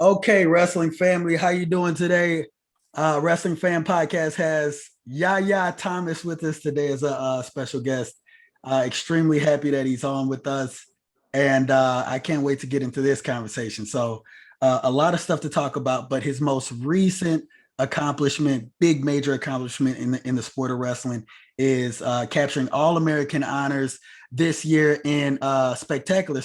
Okay, wrestling family, how you doing today? Wrestling Fan Podcast has Yahya Thomas with us today as a special guest. Extremely happy that he's on with us, and I can't wait to get into this conversation. So, a lot of stuff to talk about, but his most recent accomplishment, big major accomplishment in the sport of wrestling, is capturing All American honors this year in spectacular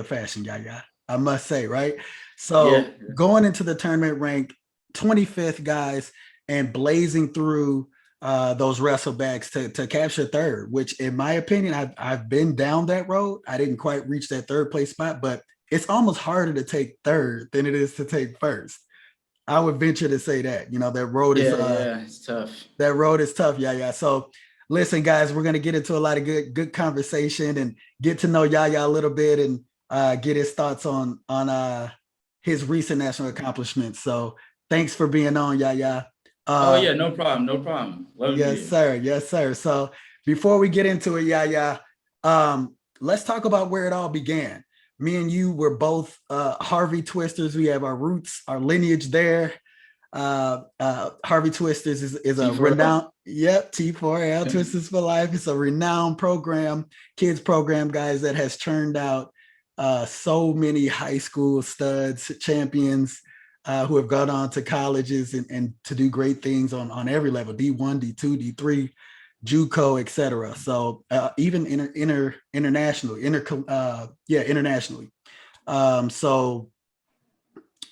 fashion. Yahya, I must say, right? Yeah, So going into the tournament rank 25th, guys, and blazing through those wrestlebacks to capture third, which in my opinion, I've been down that road. I didn't quite reach that third place spot, but it's almost harder to take third than it is to take first. I would venture to say that. That road is yeah, it's tough. tough. Yeah. So listen, guys, we're gonna get into a lot of good conversation and get to know Yaya a little bit and get his thoughts on his recent national accomplishments. So thanks for being on, Yaya. Oh Uh, yeah, no problem, no problem. Love to be yes, here. sir. Yes, sir. So before we get into it, Yaya, let's talk about where it all began. Me and you were both Harvey Twisters. We have our roots, our lineage there. Harvey Twisters is a T4L. renowned, yep, T4L, Twisters for Life. It's a renowned program, kids program, guys, that has churned out so many high school studs, champions who have gone on to colleges and to do great things on every level, D1, D2, D3, JUCO, etc. So even internationally, internationally. So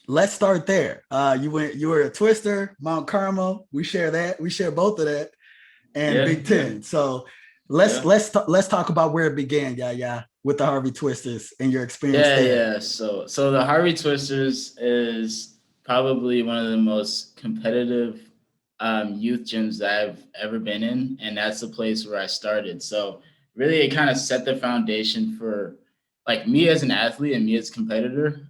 let's start there. You were a Twister, Mount Carmel. We share that. We share both of that, and Yeah, Big yeah, Ten. So yeah, let's talk about where it began. Yeah, with the Harvey Twisters and your experience yeah, there. yeah. So the Harvey Twisters is probably one of the most competitive youth gyms that I've ever been in, and that's the place where I started. So really, it kind of set the foundation for like me as an athlete and me as a competitor.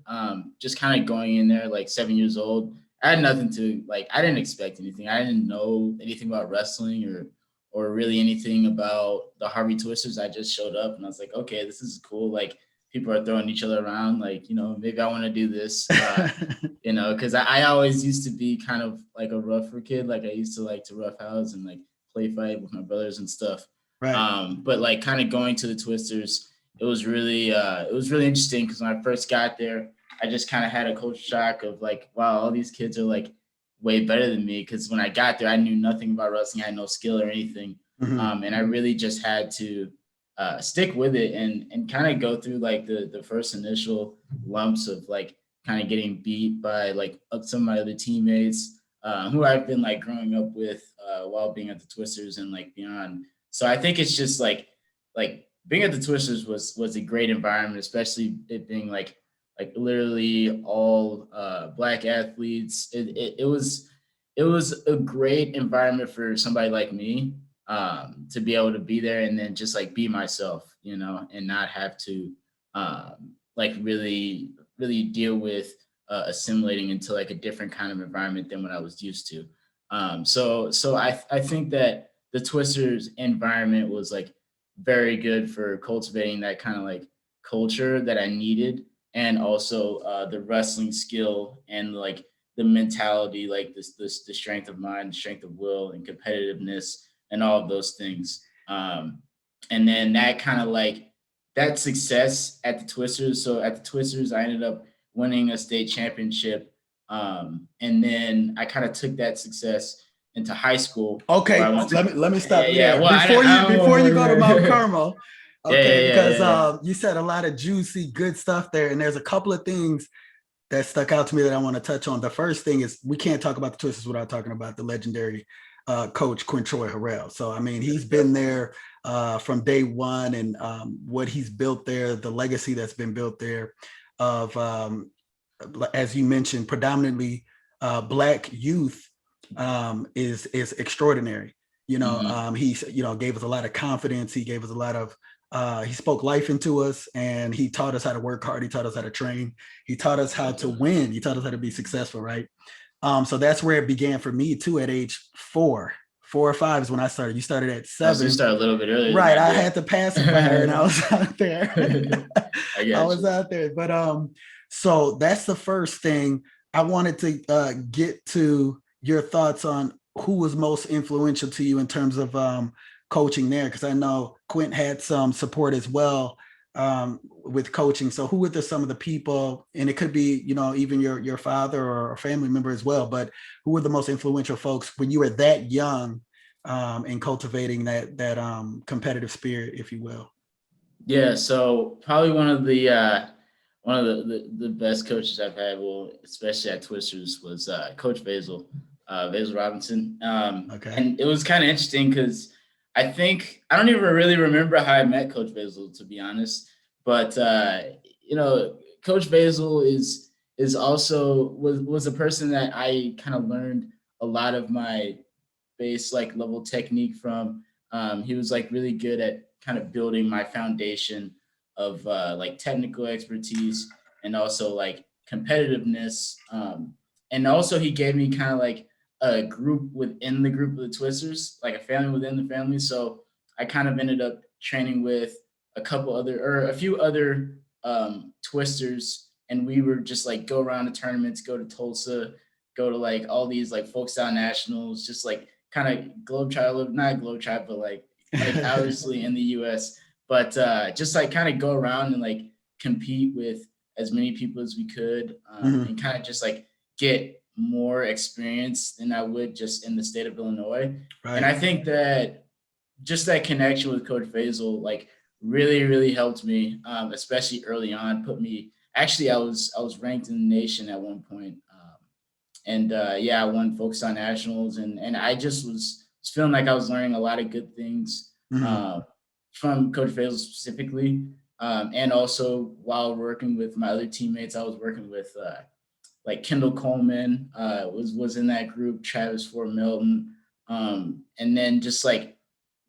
Just kind of going in there like 7 years old. I had nothing to like. I didn't expect anything. I didn't know anything about wrestling or really anything about the Harvey Twisters. I just showed up and I was like, okay, this is cool. Like people are throwing each other around. Like maybe I want to do this. Because I always used to be kind of like a rougher kid. Like I used to like to rough house and like play fight with my brothers and stuff. Right. But like kind of going to the Twisters, it was really interesting because when I first got there, I just kind of had a culture shock of like, wow, all these kids are like way better than me. Because when I got there, I knew nothing about wrestling. I had no skill or anything, Mm-hmm. and I really just had to stick with it and kind of go through like the first initial lumps of like kind of getting beat by like some of my other teammates who I've been like growing up with while being at the Twisters and like beyond. So I think it's just like being at the Twisters was a great environment, especially it being like literally all black athletes. It was a great environment for somebody like me to be able to be there and then just like be myself, and not have to like really deal with assimilating into like a different kind of environment than what I was used to. So I think that the Twisters environment was like very good for cultivating that kind of like culture that I needed, and also the wrestling skill and like the mentality, like this the strength of mind, strength of will, and competitiveness, and all of those things. And then that kind of like that success at the Twisters. So at the Twisters, I ended up winning a state championship, and then I kind of took that success into high school where I Okay, went to. let me Yeah, stop you yeah. there Well, before you go to Mount I Carmel. yeah, yeah, Okay, yeah, because yeah, yeah. you said a lot of juicy, good stuff there, and there's a couple of things that stuck out to me that I want to touch on. The first thing is we can't talk about the Twisters without talking about the legendary coach Quintroy Harrell. So I mean, he's been there from day one, and what he's built there, the legacy that's been built there, of as you mentioned, predominantly black youth is extraordinary. Mm-hmm. He's gave us a lot of confidence. He gave us a lot of he spoke life into us, and he taught us how to work hard. He taught us how to train. He taught us how to Definitely. win. He taught us how to be successful, right? So that's where it began for me too. At age 4 or 5 is when I started. You started at Oh, so you 7, started a little bit earlier than right? I I did. had the pacifier, and I was out there. I I got was you. out there, but So that's the first thing. I wanted to get to your thoughts on who was most influential to you in terms of coaching there, because I know Quint had some support as well with coaching. So who were some of the people, and it could be, you know, even your father or a family member as well, but who were the most influential folks when you were that young in cultivating that competitive spirit, if you will? Yeah, so probably one of the best coaches I've had, well, especially at Twisters, was Coach Basil Robinson. Okay. And it was kind of interesting because I don't even really remember how I met Coach Basil, to be honest. But you know, Coach Basil is also was a person that I kind of learned a lot of my base like level technique from. He was like really good at kind of building my foundation of like technical expertise and also like competitiveness. And also he gave me kind of like a group within the group of the Twisters, like a family within the family. So I kind of ended up training with a few other Twisters, and we were just like go around the tournaments, go to Tulsa, go to like all these like folk style nationals, just like kind of globetrot, not globetrot, but like obviously in the US, but just like kind of go around and like compete with as many people as we could, Mhm. and kind of just like get more experience than I would just in the state of Illinois. And Right. I think that just that connection with Coach Faisal, like really helped me, especially early on. Put me actually, I was ranked in the nation at one point, and yeah, I won Focus on Nationals, and I just was feeling like I was learning a lot of good things Mhm. from Coach Faisal specifically, and also while working with my other teammates, I was working with like Kendall Coleman was in that group, Travis Ford Milton, and then just like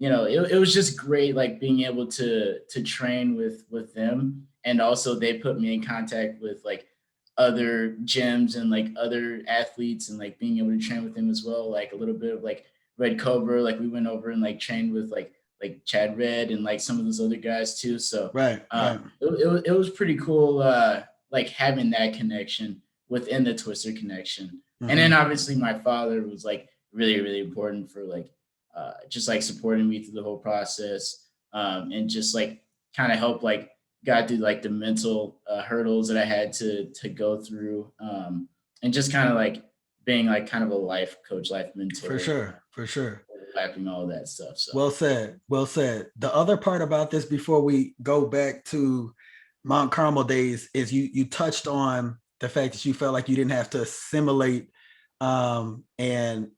it was just great like being able to train with them, and also they put me in contact with like other gyms and like other athletes and like being able to train with them as well, like a little bit of like Red Cobra, like we went over and like trained with like Chad Red and like some of those other guys too. So Right. Right. it was pretty cool like having that connection within the Twister connection. And then Mhm. obviously my father was like really important for like just like supporting me through the whole process, and just like kind of help like got through like the mental hurdles that I had to go through, and just kind of like being like kind of a life coach, life For mentor, sure. For sure. overlapping all that stuff. So Well said. Well said. The other part about this before we go back to Mount Carmel days is you touched on the fact that you felt like you didn't have to assimilate and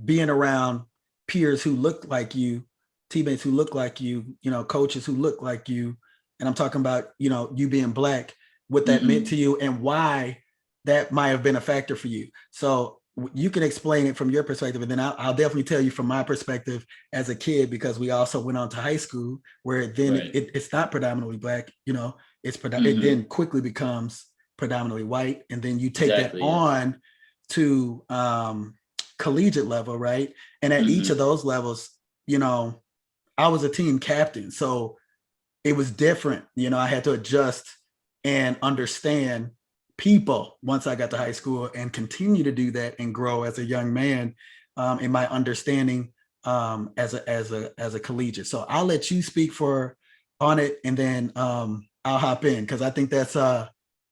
being around peers who look like you, teammates who look like you know, coaches who look like you. And I'm talking about, you know, you being Black, what that meant mm-hmm. to you and why that might have been a factor for you. So you can explain it from your perspective, and then I'll definitely tell you from my perspective as a kid, because we also went on to high school where then Right. it's not predominantly Black, you know, it Mm-hmm. then quickly becomes predominantly white, and then you take that Exactly. Yeah. on to collegiate level, right? And at each of Mm-hmm. those levels, you know, I was a team captain, so it was different. You know, I had to adjust and understand people once I got to high school and continue to do that and grow as a young man in my understanding as a collegiate. So I'll let you speak for on it, and then I'll hop in because I think that's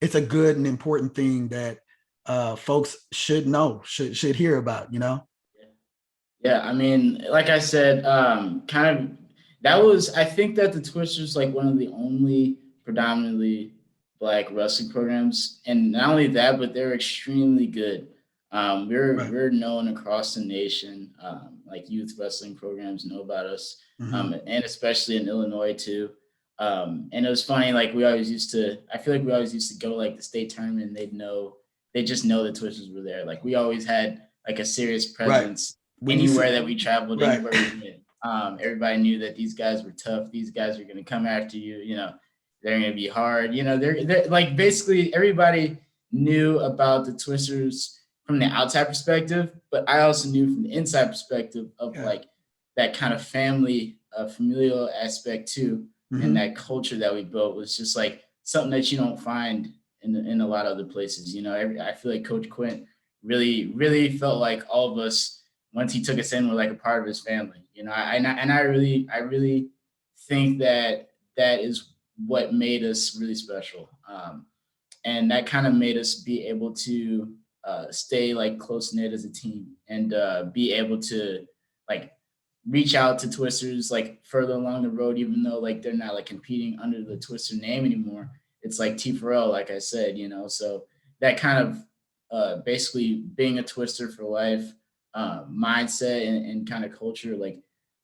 it's a good and important thing that folks should know, should hear about. You know. Yeah, I mean, like I said, kind of that was I think that the Twisters like one of the only predominantly Black wrestling programs, and not only that, but they're extremely good. Right. We're known across the nation. Like youth wrestling programs know about us, Mm-hmm. and especially in Illinois too. And it was funny, like we always used to. I feel like we always used to go like the state tournament. And they just know the Twisters were there. Like we always had like a serious Right. presence When you anywhere see, that we traveled, right. anywhere we went. Everybody knew that these guys were tough. These guys are going to come after you. You know, they're going to be hard. You know, they're like basically everybody knew about the Twisters from the outside perspective, but I also knew from the inside perspective of Yeah. like that kind of family, familial aspect too, and Mm-hmm. that culture that we built was just like something that you don't find in a lot of other places. You know, I feel like Coach Quint really felt like all of us, once he took us in, were like a part of his family. You know, I really think that that is what made us really special. And that kind of made us be able to stay like close knit as a team, and be able to like reach out to Twisters like further along the road, even though like they're not like competing under the Twister name anymore. It's like T4L, like I said, you know. So that kind of basically being a Twister for life mindset and kind of culture, like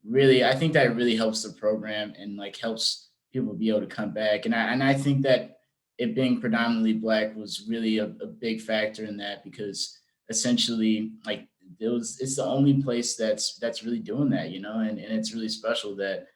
really, I think that really helps the program and like helps people be able to come back. And I think that it being predominantly black was really a big factor in that, because essentially like it's the only place that's really doing that, you know. And it's really special that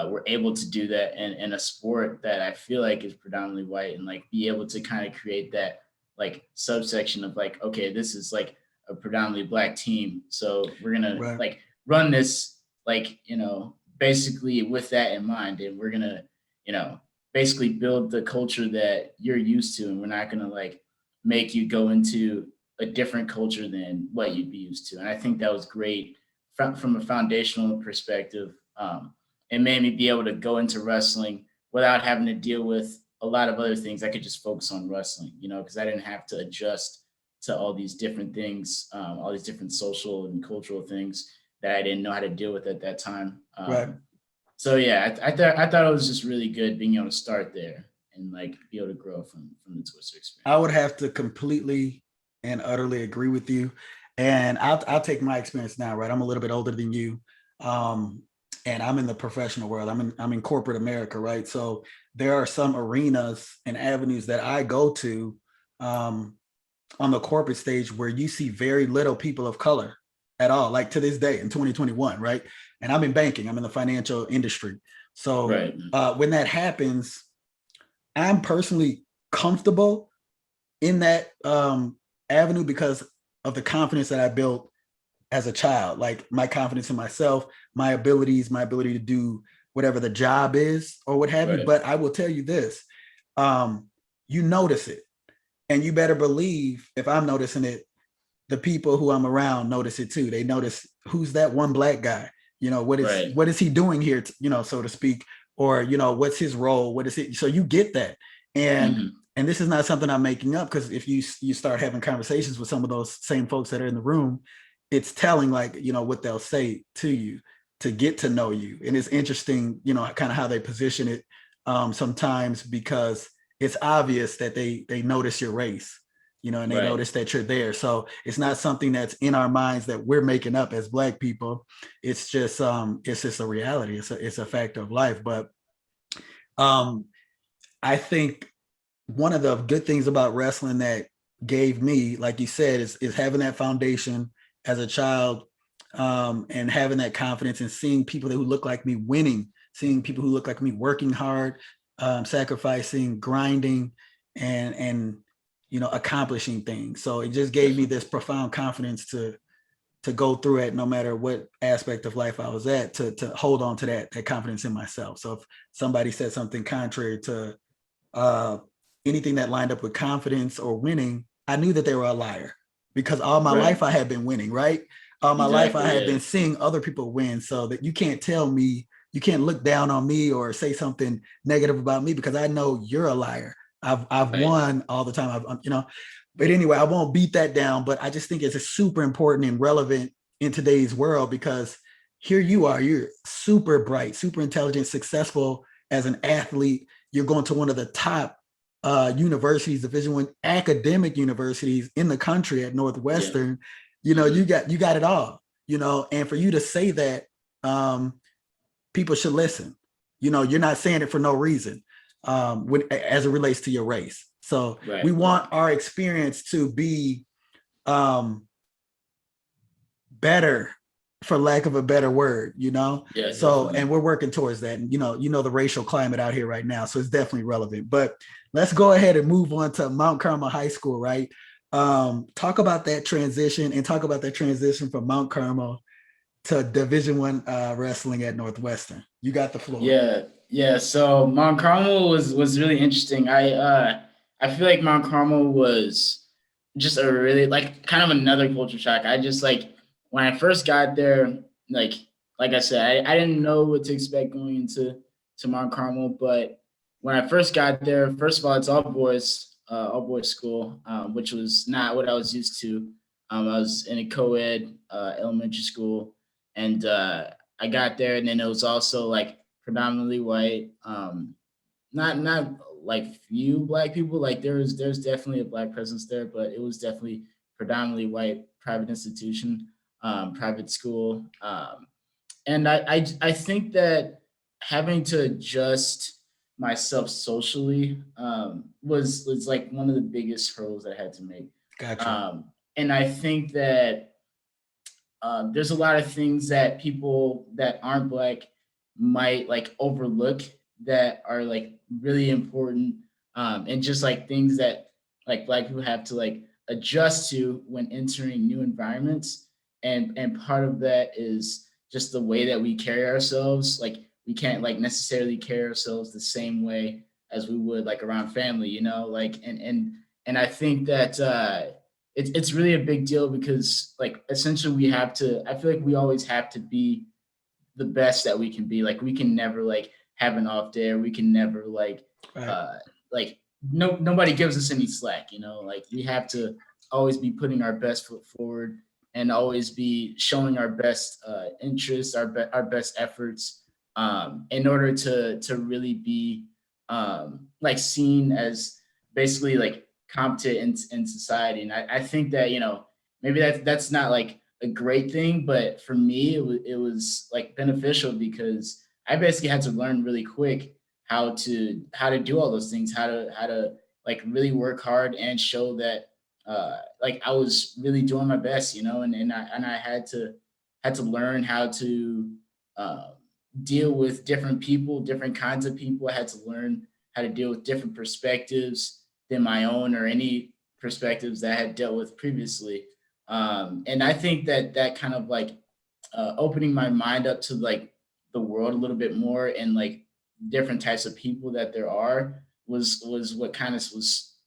we're able to do that in a sport that I feel like is predominantly white, and like be able to kind of create that like subsection of like, okay, this is like a predominantly black team, so we're gonna Right. like run this like, you know, basically with that in mind, and we're gonna, you know, basically build the culture that you're used to, and we're not gonna like make you go into a different culture than what you'd be used to. And I think that was great from a foundational perspective. It made me be able to go into wrestling without having to deal with a lot of other things. I could just focus on wrestling, you know, because I didn't have to adjust to all these different things, all these different social and cultural things that I didn't know how to deal with at that time. Right. So yeah, I thought it was just really good being able to start there and like be able to grow from the Twister experience. I would have to completely and utterly agree with you. And I'll take my experience now, right? I'm a little bit older than you. And I'm in the professional world. I'm in corporate America, right? So there are some arenas and avenues that I go to on the corporate stage where you see very little people of color at all, like to this day in 2021, right? And I'm in banking, I'm in the financial industry. So Right. when that happens, I'm personally comfortable in that avenue because of the confidence that I built as a child, like my confidence in myself, my abilities, my ability to do whatever the job is or what have you. Right. But I will tell you this, you notice it, and you better believe if I'm noticing it, the people who I'm around notice it too. They notice who's that one black guy, you know, Right. what is he doing here, you know, so to speak, or, you know, what's his role? What is it? So you get that. And and this is not something I'm making up, because if you start having conversations with some of those same folks that are in the room, it's telling, like, you know, what they'll say to you to get to know you. And it's interesting, you know, kind of how they position it sometimes, because it's obvious that they notice your race, you know, and they Right. notice that you're there. So it's not something that's in our minds that we're making up as black people. It's just a reality. It's a fact of life. But I think one of the good things about wrestling that gave me, like you said, is having that foundation as a child, and having that confidence and seeing people who look like me winning, seeing people who look like me working hard, sacrificing, grinding, and you know, accomplishing things. So it just gave me this profound confidence to go through it, no matter what aspect of life I was at, to hold on to that confidence in myself. So if somebody said something contrary to anything that lined up with confidence or winning, I knew that they were a liar, because all my life I had been winning, right? All my life I had been seeing other people win, so that you can't tell me, you can't look down on me or say something negative about me, because I know you're a liar. I've won all the time. You know, but anyway, I won't beat that down, but I just think it's super important and relevant in today's world, because here you are, you're super bright, super intelligent, successful as an athlete. You're going to one of the top universities, Division I academic universities in the country at Northwestern. You know, you got it all, you know, and for you to say that, people should listen. You know, you're not saying it for no reason, as it relates to your race. So we want our experience to be better, for lack of a better word, you know? Yeah. So, Definitely. and we're working towards that. And, you know, the racial climate out here right now. So it's definitely relevant. But let's go ahead and move on to Mount Carmel High School, right? Talk about that transition, and talk about that transition from Mount Carmel to Division I wrestling at Northwestern. You got the floor. Yeah. So Mount Carmel was really interesting. I feel like Mount Carmel was just a really like kind of another culture shock. I just like when I first got there, like like I said, I didn't know what to expect going into to Mount Carmel, but when I first got there, first of all, it's all boys school, which was not what I was used to. I was in a co-ed elementary school, and I got there, and then it was also like predominantly white. Not like few black people. Like there's definitely a black presence there, but it was definitely predominantly white private institution, private school. And I think that having to adjust myself socially was like one of the biggest hurdles I had to make. Gotcha. And I think that there's a lot of things that people that aren't black might like overlook that are like really important, and just like things that like black people have to like adjust to when entering new environments, and part of that is just the way that we carry ourselves. Like we can't like necessarily carry ourselves the same way as we would like around family, you know, like and I think that it's really a big deal because like essentially we have to, I feel like we always have to be the best that we can be. Like we can never like have an off day, or we can never Right. uh like nobody gives us any slack, you know, like we have to always be putting our best foot forward and always be showing our best interests, our best efforts, in order to really be like seen as basically like competent in society. And I think that, you know, maybe that's not like a great thing, but for me, it was like beneficial because I basically had to learn really quick how to do all those things, how to like really work hard and show that like I was really doing my best, you know, and I had to learn how to uh, deal with different people, different kinds of people. I had to learn how to deal with different perspectives than my own or any perspectives that I had dealt with previously. And I think that that kind of like opening my mind up to like the world a little bit more and like different types of people that there are was what kind of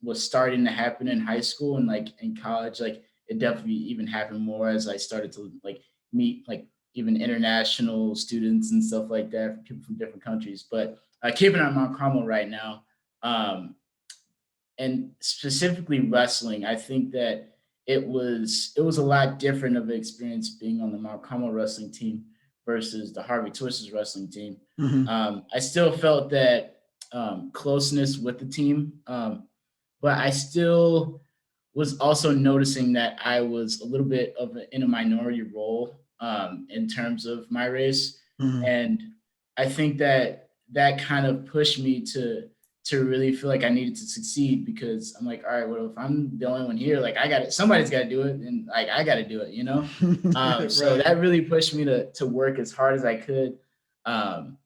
was starting to happen in high school and like in college. Like it definitely even happened more as I started to like meet like even international students and stuff like that, people from different countries. But keeping on Mount Carmel right now, um, and specifically wrestling, I think that it was a lot different of an experience being on the Mount Carmel wrestling team versus the Harvey Twisters wrestling team. Hmm. I still felt that closeness with the team, but I still was also noticing that I was a little bit in a minority role in terms of my race, Hmm. and I think that that kind of pushed me to really feel like I needed to succeed because I'm like, all right, well, if I'm the only one here, like I got it, somebody's got to do it, and like I got to do it, you know. So Right. that really pushed me to work as hard as I could, um,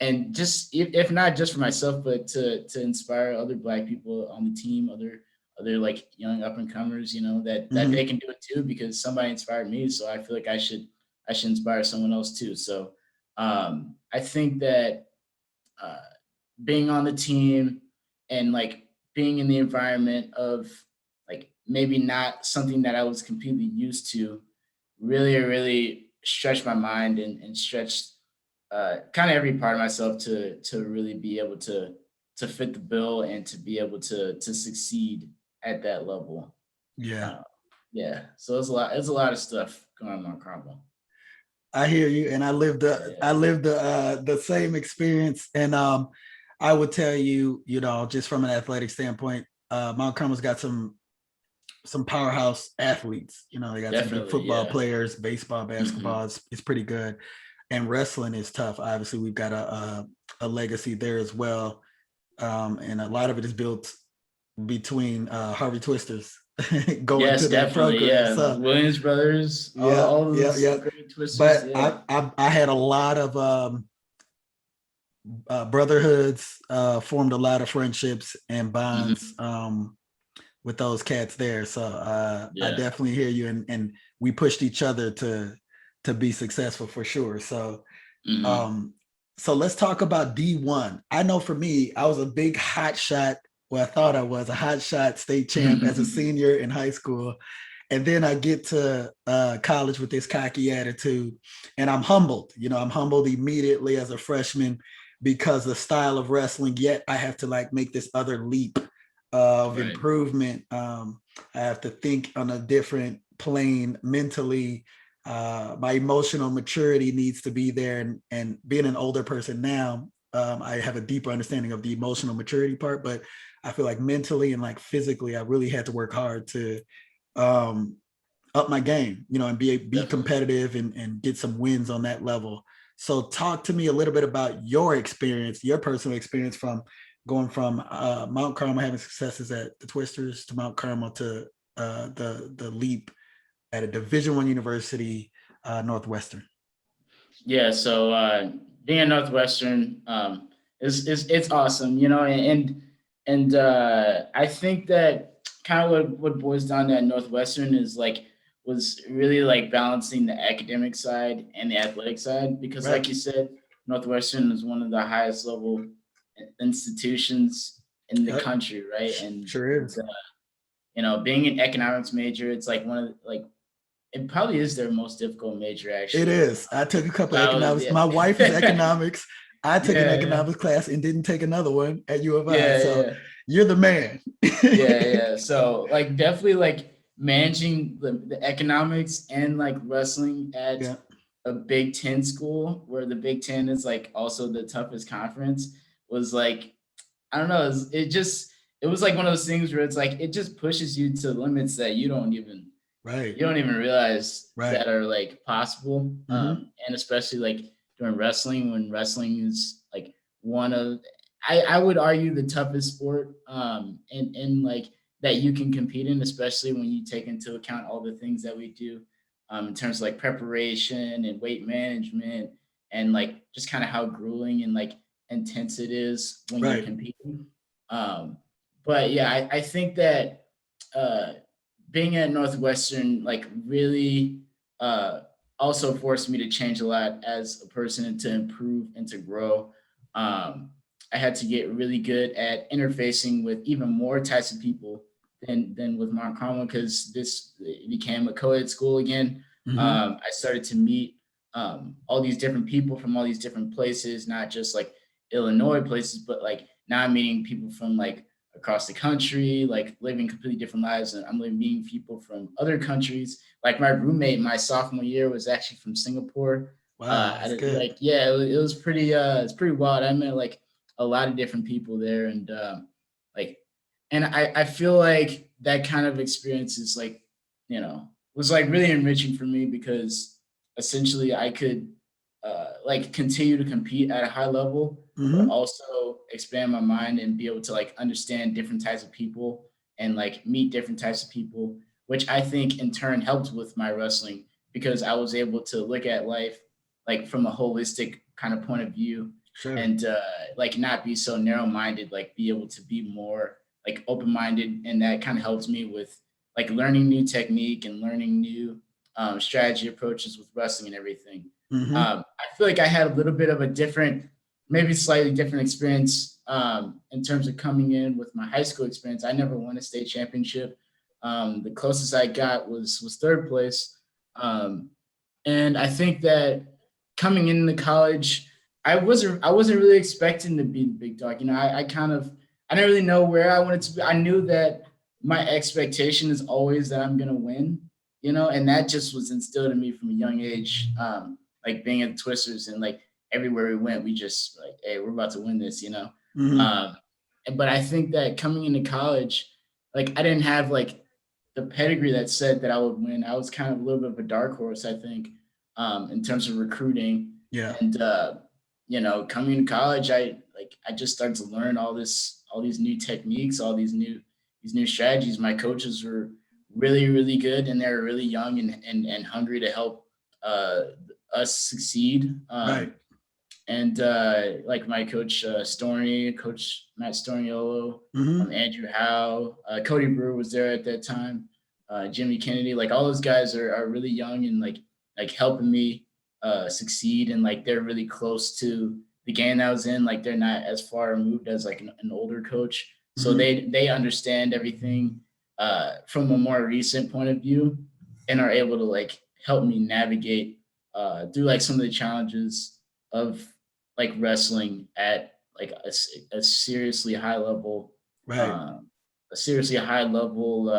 and just if not just for myself, but to inspire other Black people on the team, other like young up and comers, you know, that Hmm. they can do it too because somebody inspired me. So I feel like I should inspire someone else too. So I think that uh, being on the team and like being in the environment of like maybe not something that I was completely used to really stretched my mind and stretched kind of every part of myself to really be able to fit the bill and to be able to succeed at that level. Yeah. Uh, yeah, so it's a lot. It's a lot of stuff going on in Carmel. I hear you, and Yeah, I lived the same experience, and I would tell you, you know, just from an athletic standpoint, Mount Carmel's got some powerhouse athletes. You know, they got some good definitely. football Yeah. players, baseball, Hmm. basketball is pretty good, and wrestling is tough. Obviously, we've got a legacy there as well, and a lot of it is built between Harvey Twisters going Yes, to that definitely. program. Yeah, those So Williams brothers, yeah, all yeah, those yeah. great twisters. But Yeah. I had a lot of brotherhoods, formed a lot of friendships and bonds Hmm. with those cats there. So I Yeah. definitely hear you, and we pushed each other to be successful for sure. Hmm. Um, so let's talk about D1. I know for me, I was a big hot shot Well, I thought I was a hot shot state champ as a senior in high school. And then I get to college with this cocky attitude, and I'm humbled. I'm humbled immediately as a freshman because the style of wrestling. Yet I have to like make this other leap of Right. improvement. I have to think on a different plane mentally. My emotional maturity needs to be there, and being an older person now, I have a deeper understanding of the emotional maturity part. But I feel like mentally and like physically, I really had to work hard to um, up my game, and be Definitely. competitive and get some wins on that level. So talk to me a little bit about your experience, your personal experience from going from Mount Carmel having successes at the Twisters to Mount Carmel to the leap at a Division I university, Northwestern. Yeah, so being at Northwestern is it's awesome, and I think that kind of what boils down to at Northwestern is like was really like balancing the academic side and the athletic side because, Right. like you said, Northwestern is one of the highest level institutions in the Yep. country, right? Sure is. Being an economics major, it's like one of like it probably is their most difficult major It actually. is. I took a couple of I was economics. yeah. My wife is economics. I took an Yeah, yeah. economics class and didn't take another one at U of I. Yeah, So yeah. you're the man. Yeah, yeah. So like definitely like managing the economics and like wrestling at Yeah. a Big Ten school where the Big Ten is like also the toughest conference was like I don't know, it was like one of those things where it's like it just pushes you to limits that Right. you don't even realize Right. that are like possible. Mm-hmm. And especially like during wrestling, when wrestling is like one of, I would argue the toughest sport, and like that you can compete in, especially when you take into account all the things that we do, in terms of like preparation and weight management and like just kind of how grueling and like intense it is when you're Right. competing. Um, but yeah, I think that, uh, being at Northwestern like really uh, also forced me to change a lot as a person and to improve and to grow. Um, I had to get really good at interfacing with even more types of people than with Mount Carmel because this became a co-ed school again. Mm-hmm. I started to meet all these different people from all these different places, not just like Illinois places, but like now I'm meeting people from like across the country, like living completely different lives. And I'm meeting people from other countries. Like my roommate, my sophomore year was actually from Singapore. Wow, that's good. Like, yeah, it was pretty, it's pretty wild. I met like a lot of different people there and like, and I feel like that kind of experience is like, was like really enriching for me because essentially I could like continue to compete at a high level but Mm-hmm. also expand my mind and be able to like understand different types of people and like meet different types of people, which I think in turn helped with my wrestling because I was able to look at life like from a holistic kind of point of view Sure. and like not be so narrow minded, like be able to be more like open minded, and that kind of helps me with like learning new technique and learning new strategy approaches with wrestling and everything. Mm-hmm. I feel like I had a little bit of a different, maybe slightly different experience in terms of coming in with my high school experience. I never won a state championship. The closest I got was third place, um, and I think that coming into college, I wasn't really expecting to be the big dog. I didn't really know where I wanted to be. I knew that my expectation is always that I'm gonna win, and that just was instilled in me from a young age. Like being at the Twisters and like everywhere we went, we just like, hey, we're about to win this. Mm-hmm. Um, but I think that coming into college, like I didn't have like the pedigree that said that I would win. I was kind of a little bit of a dark horse, I think, in terms of recruiting. Yeah. And coming to college, I just started to learn all these new techniques, all these new strategies. My coaches were really, really good, and they're really young and hungry to help uh, us succeed. Right. And like my coach Coach Matt Storniolo, Mm-hmm. Andrew Howe, Cody Brewer was there at that time, Jimmy Kennedy, like all those guys are really young and like helping me succeed, and like they're really close to the game that I was in. Like they're not as far removed as like an older coach, So they understand everything from a more recent point of view, and are able to like help me navigate through like some of the challenges of like wrestling at like a seriously high level, Right. uh, a seriously high level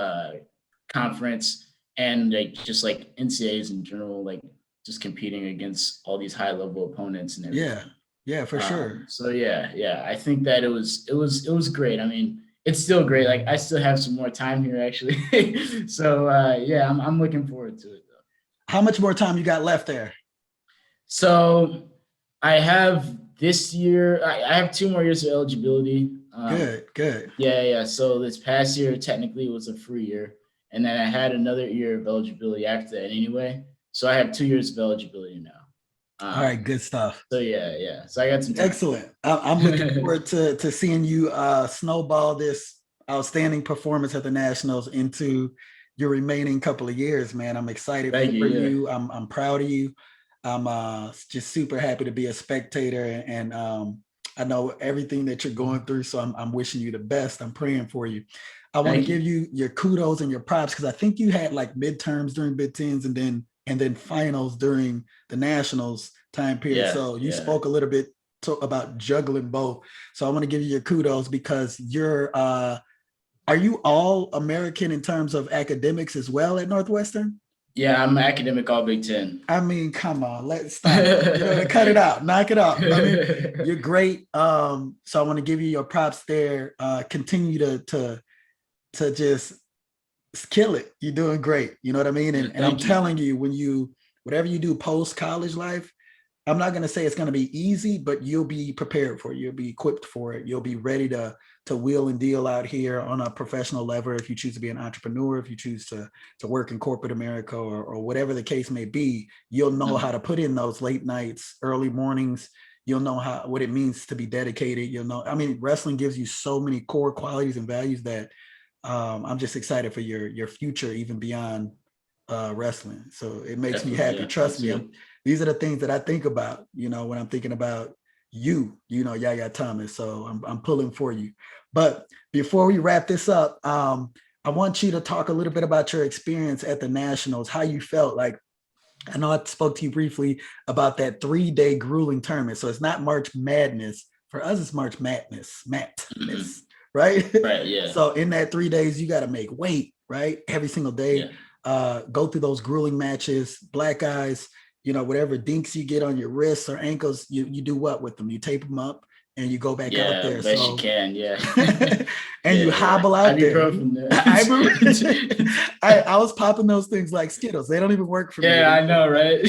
conference, and like just like NCAAs in general, like just competing against all these high level opponents and Yeah. everything. Yeah, for sure. So yeah, I think that it was great. I mean, it's still great. Like I still have some more time here actually. So yeah, I'm looking forward to it though. How much more time you got left there? So I have this year. I have 2 more years of eligibility. Good, good. Yeah. So this past year technically was a free year, and then I had another year of eligibility after that anyway. So I have 2 years of eligibility now. All right, Um, good stuff. so yeah. So I got some time. Excellent. I'm looking forward to seeing you snowball this outstanding performance at the Nationals into your remaining couple of years, man. I'm excited Thank you. for Yeah. you. I'm proud of you. I'm just super happy to be a spectator, and I know everything that you're going through. So I'm wishing you the best. I'm praying for you. I want to Thank you. give you your kudos and your props because I think you had like midterms during Big Tens and then finals during the Nationals time period. Yeah. So you Yeah. spoke a little bit about juggling both. So I want to give you your kudos because you're are you all American in terms of academics as well at Northwestern? Yeah. I'm academic all Big Ten. I mean, come on, let's stop. Cut it out, knock it off. I mean, you're great. So I want to give you your props there. Continue to just kill it. You're doing great. You know what I mean? And I'm telling you, whatever you do post college life, I'm not going to say it's going to be easy, but you'll be prepared for it. You'll be equipped for it. You'll be ready to wheel and deal out here on a professional level. If you choose to be an entrepreneur, if you choose to work in corporate America or whatever the case may be, you'll know how to put in those late nights, early mornings. You'll know what it means to be dedicated. You'll know, I mean, wrestling gives you so many core qualities and values that I'm just excited for your future, even beyond wrestling. So it makes me happy. Yeah, Trust me. These are the things that I think about, when I'm thinking about Yahya Thomas. So I'm pulling for you. But before we wrap this up, I want you to talk a little bit about your experience at the Nationals, how you felt. Like, I know I spoke to you briefly about that 3-day grueling tournament. So it's not March Madness. For us, it's March Madness, right? Right, yeah. So in that 3 days, you got to make weight, right? Every single day. Yeah. Go through those grueling matches, black eyes, whatever dinks you get on your wrists or ankles, you do what with them? You tape them up and you go back out there. Best you can, yeah. And you hobble out there. I was popping those things like Skittles. They don't even work for me. Yeah, I know, right?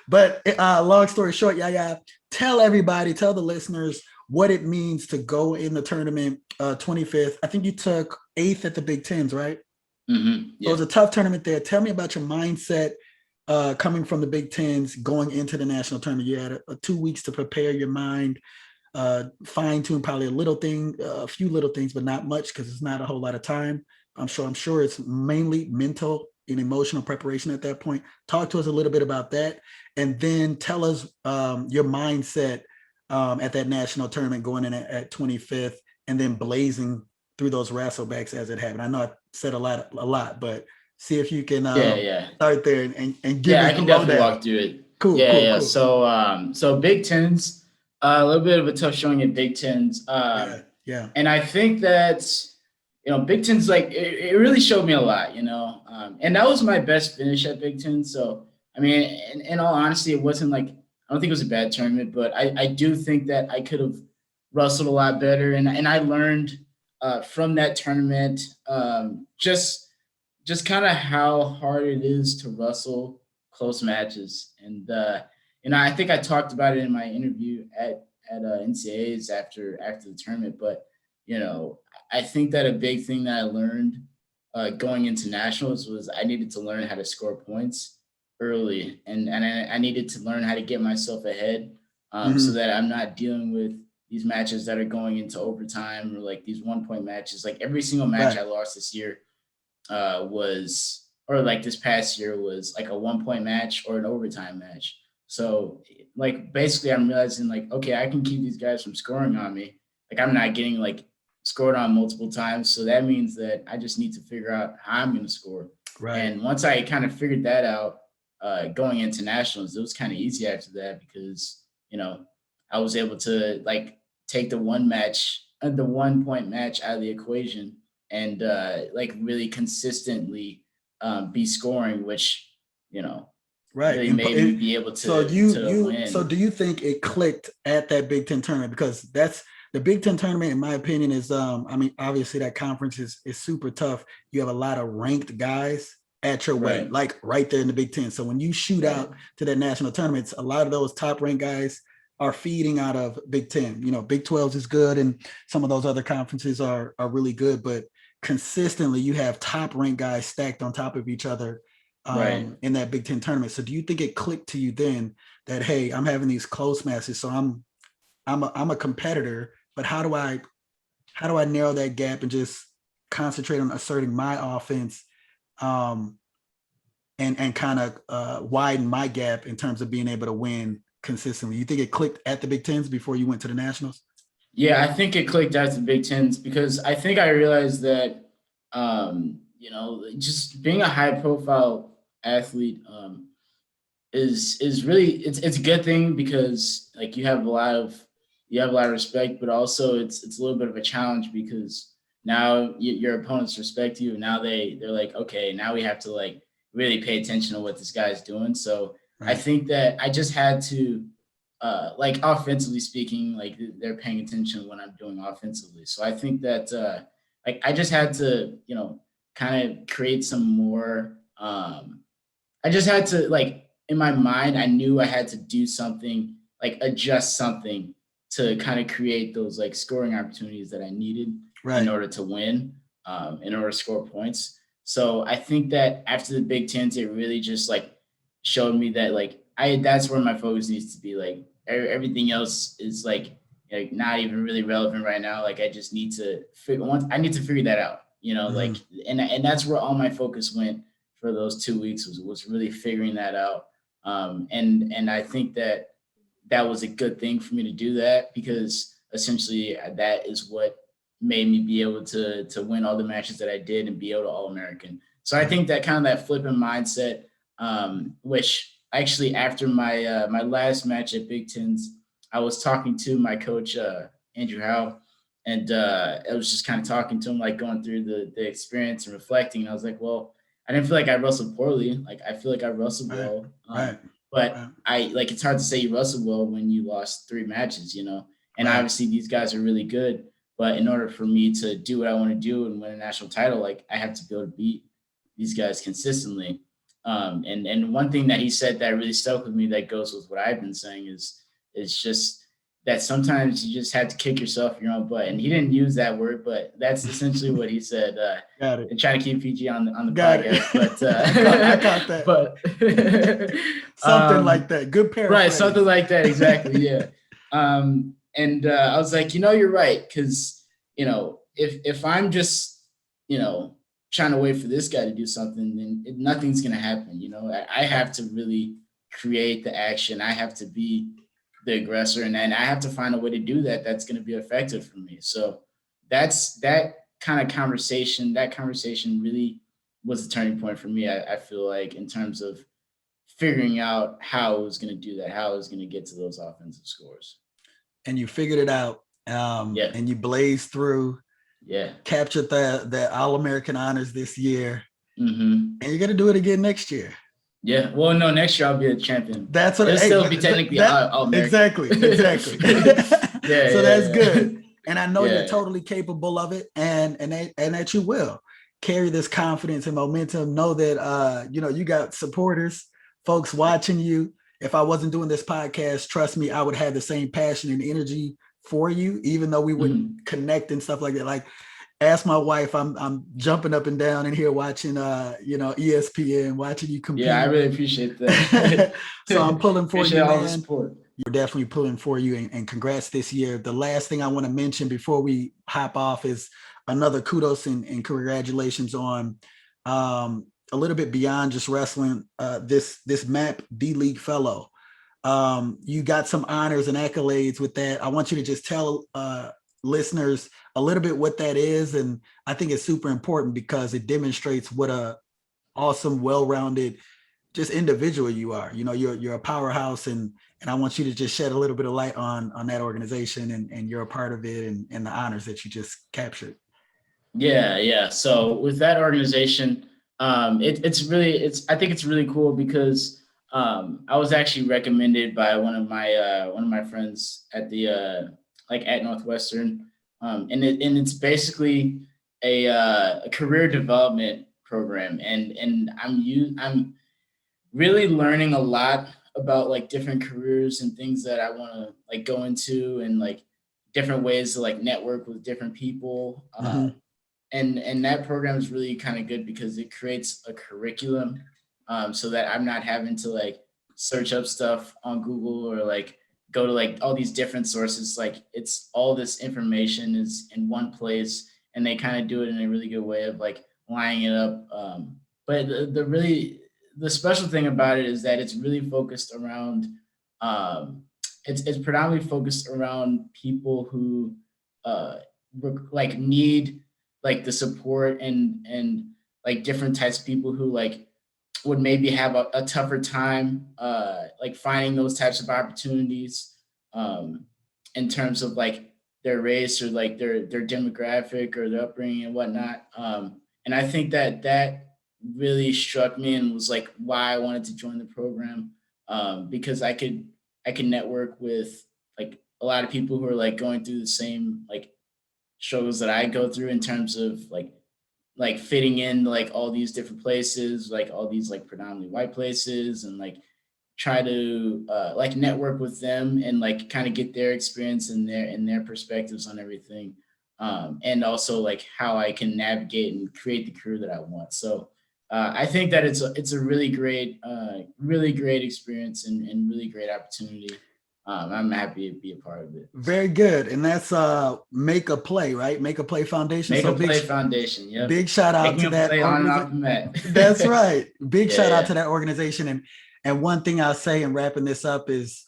But long story short, Yahya, tell the listeners what it means to go in the tournament 25th. I think you took 8th at the Big Tens, right? Mm-hmm. Yeah. So it was a tough tournament there. Tell me about your mindset coming from the Big Tens, going into the national tournament. You had 2 weeks to prepare your mind, fine tune probably a few little things, but not much because it's not a whole lot of time. I'm sure it's mainly mental and emotional preparation at that point. Talk to us a little bit about that, and then tell us your mindset at that national tournament going in at 25th, and then blazing through those wrestlebacks as it happened. I know I said a lot, but see if you can start there and give us I can definitely walk through it. Cool. So Big Tens, a little bit of a tough showing at Big Tens. Yeah. And I think that Big Tens, like it really showed me a lot, and that was my best finish at Big Ten. So I mean, in all honesty, it wasn't like, I don't think it was a bad tournament, but I do think that I could have wrestled a lot better, and I learned from that tournament just kind of how hard it is to wrestle close matches. And I think I talked about it in my interview at NCAAs after the tournament, but I think that a big thing that I learned going into nationals was I needed to learn how to score points early, and I needed to learn how to get myself ahead so that I'm not dealing with these matches that are going into overtime or like these 1-point matches. Like every single match I lost this year this past year was like a 1-point match or an overtime match. So like basically I'm realizing like, okay, I can keep these guys from scoring on me. Like I'm not getting like scored on multiple times. So that means that I just need to figure out how I'm going to score. Right. And once I kind of figured that out, going into nationals, it was kind of easy after that because, I was able to like take the 1 point match out of the equation and like really consistently be scoring, which, Right. really made me be able to win. So do you think it clicked at that Big Ten tournament? Because that's the Big Ten tournament, in my opinion, is obviously that conference is super tough. You have a lot of ranked guys at your weight, like right there in the Big Ten. So when you shoot out to that national tournaments, a lot of those top ranked guys are feeding out of Big Ten. Big 12 is good, and some of those other conferences are really good, but consistently you have top ranked guys stacked on top of each other in that Big Ten tournament. So do you think it clicked to you then that, hey, I'm having these close matches, so I'm a competitor, but how do I narrow that gap and just concentrate on asserting my offense and kind of widen my gap in terms of being able to win consistently? You think it clicked at the Big Tens before you went to the nationals? Yeah, I think it clicked at the Big Tens because I think I realized that, just being a high profile athlete is really it's a good thing because like you have a lot of respect, but also it's a little bit of a challenge because now your opponents respect you, and now they're like, okay, now we have to like really pay attention to what this guy's doing. So I think that I just had to like offensively speaking, like they're paying attention when I'm doing offensively. So I think that like I just had to, kind of create some more I just had to like in my mind, I knew I had to do something, like adjust something to kind of create those like scoring opportunities that I needed in order to win, in order to score points. So I think that after the Big Tens, it really just like showed me that like that's where my focus needs to be. Like everything else is like not even really relevant right now. Like I just need to figure that out, like and that's where all my focus went for those 2 weeks was really figuring that out. And I think that was a good thing for me to do that because essentially that is what made me be able to win all the matches that I did and be able to All-American. So I think that kind of that flipping mindset, which actually after my my last match at Big Tens, I was talking to my coach, Andrew Howe, and I was just kind of talking to him, like going through the experience and reflecting. And I was like, well, I didn't feel like I wrestled poorly. Like I feel like I wrestled well. But I like it's hard to say you wrestled well when you lost 3 matches, And obviously these guys are really good. But in order for me to do what I want to do and win a national title, like I have to be able to beat these guys consistently. And one thing that he said that really stuck with me that goes with what I've been saying is just that sometimes you just have to kick yourself in your own butt. And he didn't use that word, but that's essentially what he said. Got it. And trying to keep PG on the podcast, but I caught that. But something like that. Good paraphrase. Right, something like that. Exactly. Yeah. And I was like, you're right, because if I'm just trying to wait for this guy to do something, then nothing's gonna happen. I have to really create the action. I have to be the aggressor, and then I have to find a way to do that that's going to be effective for me. So that kind of conversation. That conversation really was a turning point for me. I feel like in terms of figuring out how I was going to do that, how I was going to get to those offensive scores. And you figured it out. And you blazed through. Yeah. Captured the All-American honors this year. Mm-hmm. And you're going to do it again next year. Yeah. Well, no, next year I'll be a champion. That's what it'll still be technically All-American. Exactly. Yeah. So that's good. And I know you're totally capable of it, and that you will carry this confidence and momentum. Know that you got supporters, folks watching you. If I wasn't doing this podcast, trust me, I would have the same passion and energy for you, even though we wouldn't connect and stuff like that. Like, ask my wife, I'm jumping up and down in here watching ESPN, watching you compete. Yeah, I really appreciate that. So I'm pulling for you, all man. the support. You're definitely pulling for you, and congrats this year. The last thing I want to mention before we hop off is another kudos and congratulations on a little bit beyond just wrestling. This MAP D-League fellow. You got some honors and accolades with that. I want you to just tell listeners a little bit what that is. And I think it's super important because it demonstrates what a awesome, well-rounded just individual you are. You know, you're a powerhouse, and I want you to just shed a little bit of light on that organization, and you're a part of it, and the honors that you just captured. Yeah. So with that organization, I think it's really cool because I was actually recommended by one of my friends at the like at Northwestern, and it's basically a career development program, and I'm really learning a lot about like different careers and things that I want to like go into, and like different ways to like network with different people. Mm-hmm. And that program is really kind of good because it creates a curriculum, so that I'm not having to like search up stuff on Google or like go to like all these different sources. Like it's all this information is in one place, and they kind of do it in a really good way of like lining it up. But the special thing about it is that it's really focused around um, it's predominantly focused around people who uh, like need like the support, and like different types of people who like would maybe have a tougher time like finding those types of opportunities, um in terms of like their race or like their demographic or their upbringing and whatnot. And I think that that really struck me and was like why I wanted to join the program, because I could network with like a lot of people who are like going through the same like struggles that I go through in terms of like fitting in like all these different places, like all these like predominantly white places, and like try to like network with them and like kind of get their experience and their perspectives on everything, and also like how I can navigate and create the career that I want. So I think that it's a really great experience, and really great opportunity. I'm happy to be a part of it. So. Very good. And that's Make a Play, right? Make a Play Foundation. Make So a play foundation. Yep. big shout out Making to a that play on and off organization. the mat. That's right. Big shout out Yeah. to that organization. And one thing I'll say in wrapping this up is,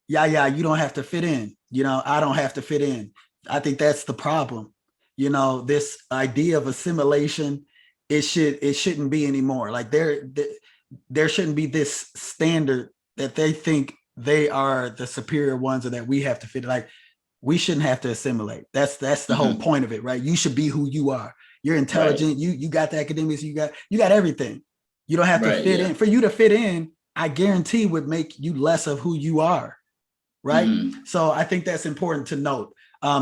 yeah, you don't have to fit in. You know, I don't have to fit in. I think that's the problem. You know, this idea of assimilation, it shouldn't be anymore. Like there shouldn't be this standard that they think they are the superior ones, or that we have to fit. Like we shouldn't have to assimilate. That's the whole Hmm. point of it, right? You should be who you are. You're Right. intelligent. You got the academics. You got everything. You don't have to Right. fit Yeah. in. For you to fit in, I guarantee would make you less of who you are, right? Hmm. So I think that's important to note.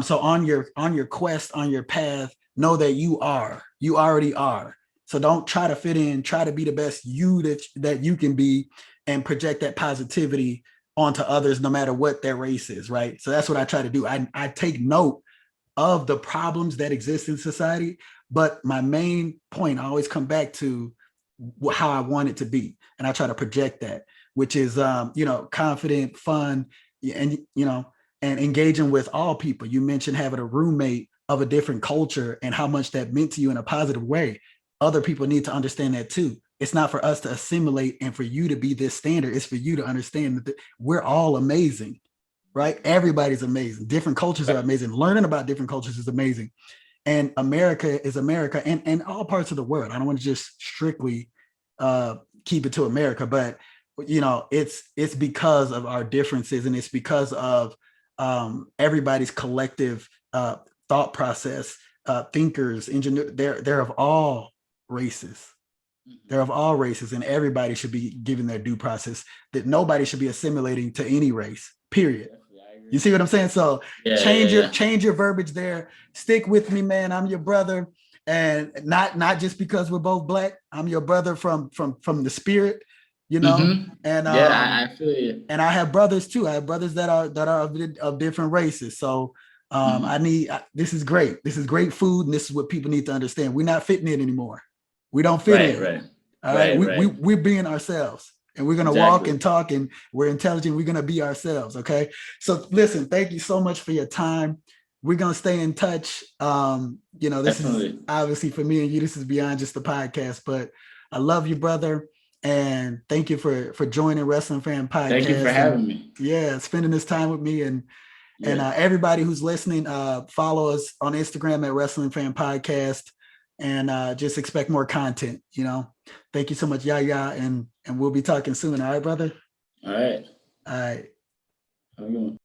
So on your quest, on your path, know that you already are. So don't try to fit in. Try to be the best you that you can be, and project that positivity onto others, no matter what their race is, right? So that's what I try to do. I take note of the problems that exist in society, but my main point I always come back to how I want it to be, and I try to project that, which is confident, fun, and and engaging with all people. You mentioned having a roommate of a different culture and how much that meant to you in a positive way. Other people need to understand that too. It's not for us to assimilate and for you to be this standard. It's for you to understand that we're all amazing, right? Everybody's amazing. Different cultures are Right. amazing. Learning about different cultures is amazing. And America is America, and all parts of the world. I don't want to just strictly uh, keep it to America, but it's because of our differences, and it's because of everybody's collective thought process. Thinkers, engineers, they're of all races. They're Hmm. of all races, and everybody should be given their due process. That nobody should be assimilating to any race. Period. Definitely, I You agree. see what I'm saying? So Yeah. change your verbiage there. Stick with me, man. I'm your brother, and not just because we're both black. I'm your brother from the spirit, you know. Hmm. And Yeah, I feel you. and I have brothers too. I have brothers that are of different races. So I Hmm. need this is great. This is great food, and this is what people need to understand. We're not fitting in anymore. We don't fit Right. in. Right. All right. Right. Right. We're being ourselves, and we're gonna walk Exactly. and talk, and we're intelligent. We're gonna be ourselves. Okay. So listen, thank you so much for your time. We're gonna stay in touch. This is Definitely. obviously for me and you, this is beyond just the podcast, but I love you, brother. And thank you for joining Wrestling Fan Thank you for Podcast, and having me. yeah, spending this time with me. And Yeah. everybody who's listening, follow us on Instagram at Wrestling Fan Podcast, and just expect more content. Thank you so much, Yahya, and we'll be talking soon. All right, brother. All right. All right. Have a good one.